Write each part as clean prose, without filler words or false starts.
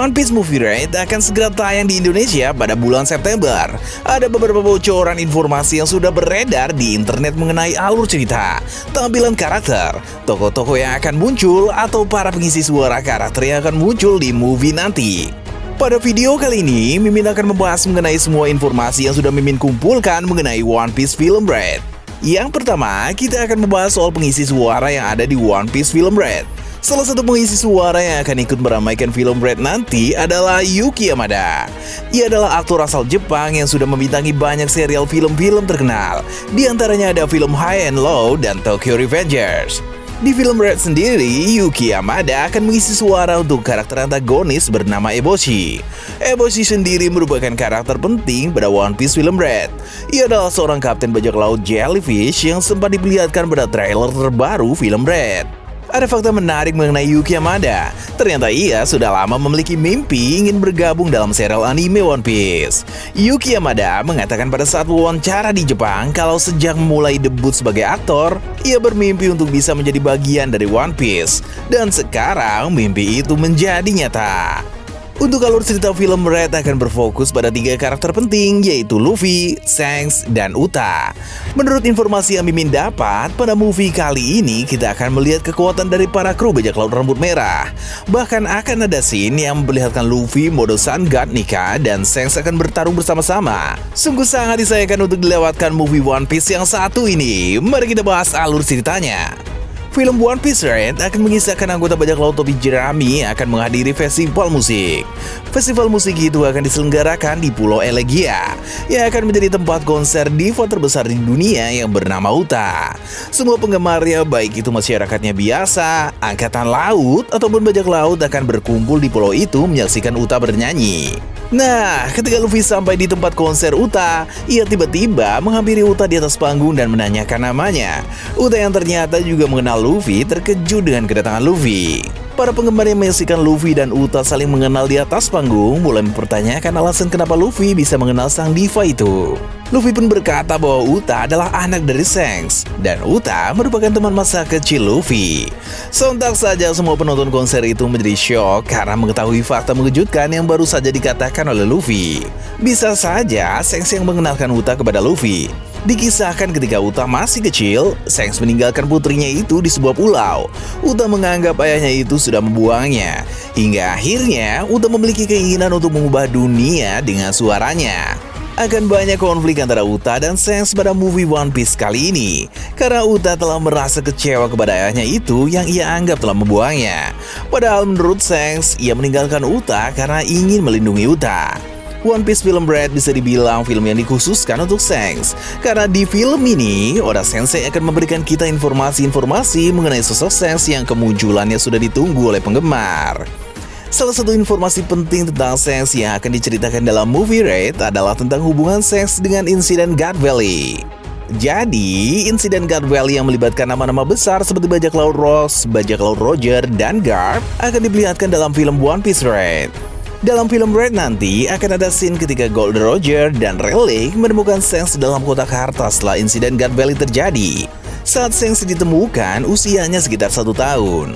One Piece Movie Rate akan segera tayang di Indonesia pada bulan September. Ada beberapa bocoran informasi yang sudah beredar di internet mengenai alur cerita, tampilan karakter, tokoh-tokoh yang akan muncul, atau para pengisi suara karakter yang akan muncul di movie nanti. Pada video kali ini, Mimin akan membahas mengenai semua informasi yang sudah Mimin kumpulkan mengenai One Piece Film Red. Yang pertama, kita akan membahas soal pengisi suara yang ada di One Piece Film Red. Salah satu pengisi suara yang akan ikut meramaikan film Red nanti adalah Yuki Yamada. Ia adalah aktor asal Jepang yang sudah membintangi banyak serial film-film terkenal. Di antaranya ada film High and Low dan Tokyo Revengers. Di film Red sendiri, Yuki Yamada akan mengisi suara untuk karakter antagonis bernama Eboshi. Eboshi sendiri merupakan karakter penting pada One Piece film Red. Ia adalah seorang kapten bajak laut jellyfish yang sempat diperlihatkan pada trailer terbaru film Red. Ada fakta menarik mengenai Yuki Yamada. Ternyata ia sudah lama memiliki mimpi ingin bergabung dalam serial anime One Piece. Yuki Yamada mengatakan pada saat wawancara di Jepang kalau sejak mulai debut sebagai aktor, ia bermimpi untuk bisa menjadi bagian dari One Piece. Dan sekarang mimpi itu menjadi nyata. Untuk alur cerita film Red akan berfokus pada 3 karakter penting, yaitu Luffy, Shanks, dan Uta. Menurut informasi yang Mimin dapat, pada movie kali ini kita akan melihat kekuatan dari para kru bajak laut rambut merah. Bahkan akan ada scene yang memperlihatkan Luffy mode Sun God Nika dan Shanks akan bertarung bersama-sama. Sungguh sangat disayangkan untuk dilewatkan movie One Piece yang satu ini. Mari kita bahas alur ceritanya. Film One Piece Red akan mengisahkan anggota bajak laut topi jerami yang akan menghadiri festival musik. Festival musik itu akan diselenggarakan di Pulau Elegia, yang akan menjadi tempat konser diva terbesar di dunia yang bernama Uta. Semua penggemarnya, baik itu masyarakatnya biasa, angkatan laut, ataupun bajak laut akan berkumpul di pulau itu menyaksikan Uta bernyanyi. Nah, ketika Luffy sampai di tempat konser Uta, ia tiba-tiba menghampiri Uta di atas panggung dan menanyakan namanya. Uta yang ternyata juga mengenal Luffy terkejut dengan kedatangan Luffy. Para penggemar yang menyaksikan Luffy dan Uta saling mengenal di atas panggung mulai mempertanyakan alasan kenapa Luffy bisa mengenal sang diva itu. Luffy pun berkata bahwa Uta adalah anak dari Shanks, dan Uta merupakan teman masa kecil Luffy. Sontak saja semua penonton konser itu menjadi syok karena mengetahui fakta mengejutkan yang baru saja dikatakan oleh Luffy. Bisa saja Shanks yang mengenalkan Uta kepada Luffy. Dikisahkan ketika Uta masih kecil, Shanks meninggalkan putrinya itu di sebuah pulau. Uta menganggap ayahnya itu sudah membuangnya. Hingga akhirnya Uta memiliki keinginan untuk mengubah dunia dengan suaranya. Akan banyak konflik antara Uta dan Shanks pada movie One Piece kali ini, karena Uta telah merasa kecewa kepada ayahnya itu yang ia anggap telah membuangnya. Padahal menurut Shanks, ia meninggalkan Uta karena ingin melindungi Uta. One Piece Film Red bisa dibilang film yang dikhususkan untuk Shanks, karena di film ini Oda Sensei akan memberikan kita informasi-informasi mengenai sosok Shanks yang kemunculannya sudah ditunggu oleh penggemar. Salah satu informasi penting tentang Shanks yang akan diceritakan dalam movie Red adalah tentang hubungan Shanks dengan insiden God Valley. Jadi, insiden God Valley yang melibatkan nama-nama besar seperti bajak laut Ross, bajak laut Roger, dan Garp akan diperlihatkan dalam film One Piece Red. Dalam film Red nanti akan ada scene ketika Gold Roger dan Rayleigh menemukan Shanks dalam kotak harta setelah insiden God Valley terjadi. Saat Shanks ditemukan, usianya sekitar 1 tahun.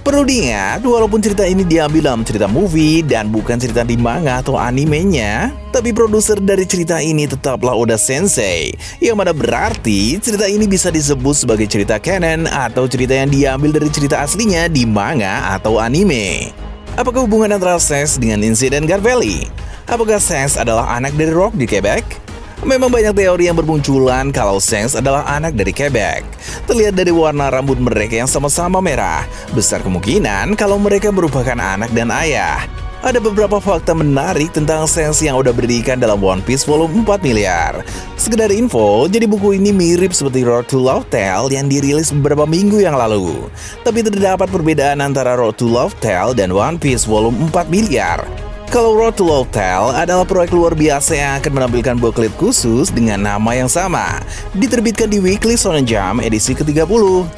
Perlu diingat, walaupun cerita ini diambil dalam cerita movie dan bukan cerita di manga atau animenya, tapi produser dari cerita ini tetaplah Oda Sensei, yang mana berarti cerita ini bisa disebut sebagai cerita canon atau cerita yang diambil dari cerita aslinya di manga atau anime. Apakah hubungan antara Shanks dengan insiden God Valley? Apakah Shanks adalah anak dari Rock di Quebec? Memang banyak teori yang bermunculan kalau Shanks adalah anak dari Quebec. Terlihat dari warna rambut mereka yang sama-sama merah. Besar kemungkinan kalau mereka merupakan anak dan ayah. Ada beberapa fakta menarik tentang Shanks yang udah berdirikan dalam One Piece volume 4 miliar. Sekedar info, jadi buku ini mirip seperti Road to Love Tale yang dirilis beberapa minggu yang lalu. Tapi terdapat perbedaan antara Road to Love Tale dan One Piece volume 4 miliar. Kalau Road to Love Tale adalah proyek luar biasa yang akan menampilkan booklet khusus dengan nama yang sama. Diterbitkan di Weekly Shonen Jump edisi ke-30,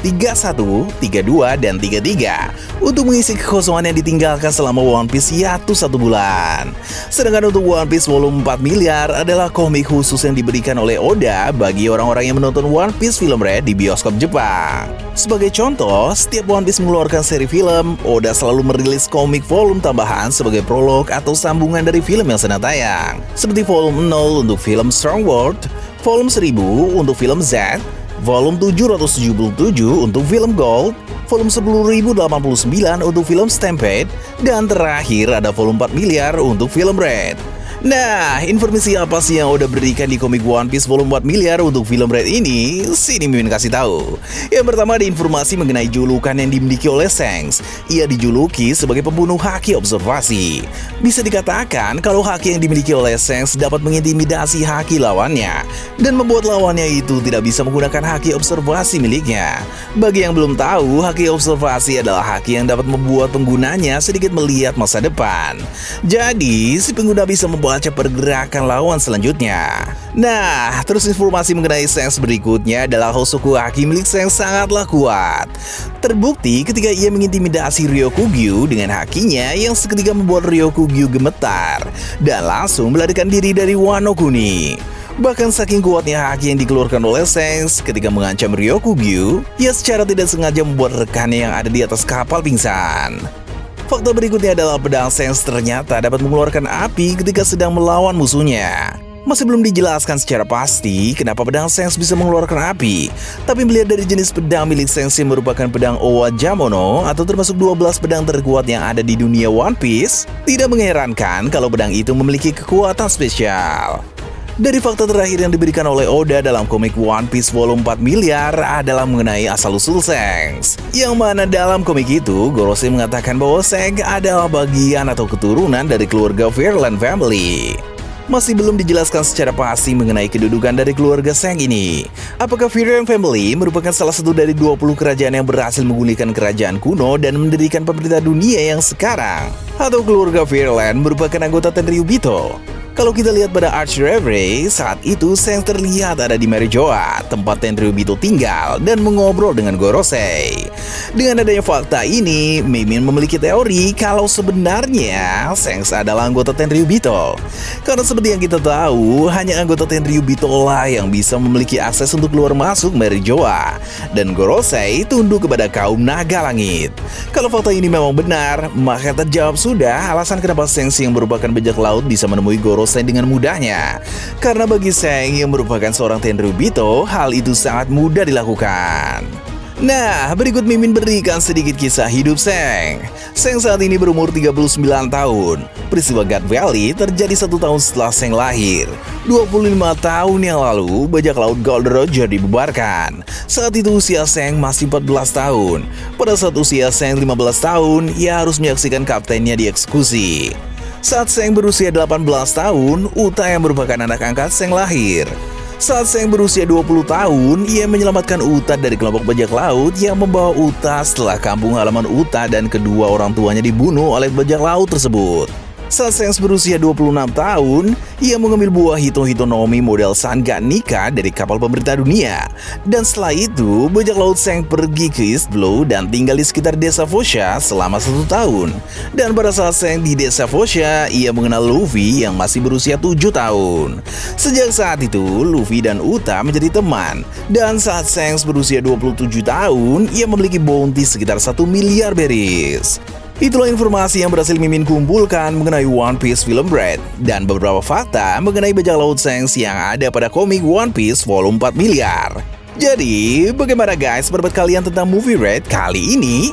31, 32, dan 33 untuk mengisi kekosongan yang ditinggalkan selama One Piece hiatus 1 bulan. Sedangkan untuk One Piece volume 4 miliar adalah komik khusus yang diberikan oleh Oda bagi orang-orang yang menonton One Piece film Red di bioskop Jepang. Sebagai contoh, setiap One Piece mengeluarkan seri film, Oda selalu merilis komik volume tambahan sebagai prolog atau sambungan dari film yang sedang tayang. Seperti volume 0 untuk film Strong World, volume 1000 untuk film Z, volume 777 untuk film Gold, volume 10.089 untuk film Stampede, dan terakhir ada volume 4 miliar untuk film Red. Nah, informasi apa sih yang udah berikan di komik One Piece volume 4 miliar untuk film Red ini? Sini Mimin kasih tahu. Yang pertama ada informasi mengenai julukan yang dimiliki oleh Shanks. Ia dijuluki sebagai pembunuh haki observasi. Bisa dikatakan kalau haki yang dimiliki oleh Shanks dapat mengintimidasi haki lawannya dan membuat lawannya itu tidak bisa menggunakan haki observasi miliknya. Bagi yang belum tahu, haki observasi adalah haki yang dapat membuat penggunanya sedikit melihat masa depan. Jadi, si pengguna bisa membaca pergerakan lawan selanjutnya. Nah, terus informasi mengenai Shanks berikutnya adalah Hosoku Haki milik Shanks sangatlah kuat. Terbukti ketika ia mengintimidasi Ryokugyu dengan hakinya yang seketika membuat Ryokugyu gemetar dan langsung melarikan diri dari Wano Kuni. Bahkan saking kuatnya haki yang dikeluarkan oleh Shanks ketika mengancam Ryokugyu, ia secara tidak sengaja membuat rekannya yang ada di atas kapal pingsan. Fakta berikutnya adalah pedang Shanks ternyata dapat mengeluarkan api ketika sedang melawan musuhnya. Masih belum dijelaskan secara pasti kenapa pedang Shanks bisa mengeluarkan api, tapi melihat dari jenis pedang milik Shanks yang merupakan pedang Owa Jamono atau termasuk 12 pedang terkuat yang ada di dunia One Piece, tidak mengherankan kalau pedang itu memiliki kekuatan spesial. Dari fakta terakhir yang diberikan oleh Oda dalam komik One Piece volume 4 miliar adalah mengenai asal-usul Shanks. Yang mana dalam komik itu, Gorosei mengatakan bahwa Shanks adalah bagian atau keturunan dari keluarga Fairland Family. Masih belum dijelaskan secara pasti mengenai kedudukan dari keluarga Shanks ini. Apakah Fairland Family merupakan salah satu dari 20 kerajaan yang berhasil menggulingkan kerajaan kuno dan mendirikan pemerintah dunia yang sekarang? Atau keluarga Fairland merupakan anggota Tenryubito? Kalau kita lihat pada Arch Reverie, saat itu Shanks terlihat ada di Marijoa, tempat Tenryubito tinggal, dan mengobrol dengan Gorosei. Dengan adanya fakta ini, Mimin memiliki teori kalau sebenarnya Shanks adalah anggota Tenryubito. Karena seperti yang kita tahu, hanya anggota Tenryubito lah yang bisa memiliki akses untuk keluar masuk Marijoa, dan Gorosei tunduk kepada kaum naga langit. Kalau fakta ini memang benar, maka terjawab sudah alasan kenapa Shanks yang merupakan bajak laut bisa menemui Gorosei dengan mudahnya. Karena bagi Shanks yang merupakan seorang Tenryubito, hal itu sangat mudah dilakukan. Nah, berikut Mimin berikan sedikit kisah hidup Shanks. Shanks saat ini berumur 39 tahun. Peristiwa God Valley terjadi 1 tahun setelah Shanks lahir. 25 tahun yang lalu, bajak laut Gold Roger dibubarkan. Saat itu usia Shanks masih 14 tahun. Pada saat usia Shanks 15 tahun, ia harus menyaksikan kaptennya dieksekusi. Saat Shanks berusia 18 tahun, Uta yang merupakan anak angkat Shanks lahir. Saat Shanks berusia 20 tahun, ia menyelamatkan Uta dari kelompok bajak laut yang membawa Uta setelah kampung halaman Uta dan kedua orang tuanya dibunuh oleh bajak laut tersebut. Saat Shanks berusia 26 tahun, ia mengambil buah Hito-Hito no Mi model Sangga Nika dari kapal pemerintah dunia. Dan setelah itu, bajak laut Shanks pergi ke East Blue dan tinggal di sekitar desa Fosha selama 1 tahun. Dan pada saat Shanks di desa Fosha, ia mengenal Luffy yang masih berusia 7 tahun. Sejak saat itu, Luffy dan Uta menjadi teman. Dan saat Shanks berusia 27 tahun, ia memiliki bounty sekitar 1 miliar berries. Itulah informasi yang berhasil Mimin kumpulkan mengenai One Piece film Red dan beberapa fakta mengenai bajak laut Shanks yang ada pada komik One Piece volume 4 miliar. Jadi, bagaimana guys pendapat kalian tentang movie Red kali ini?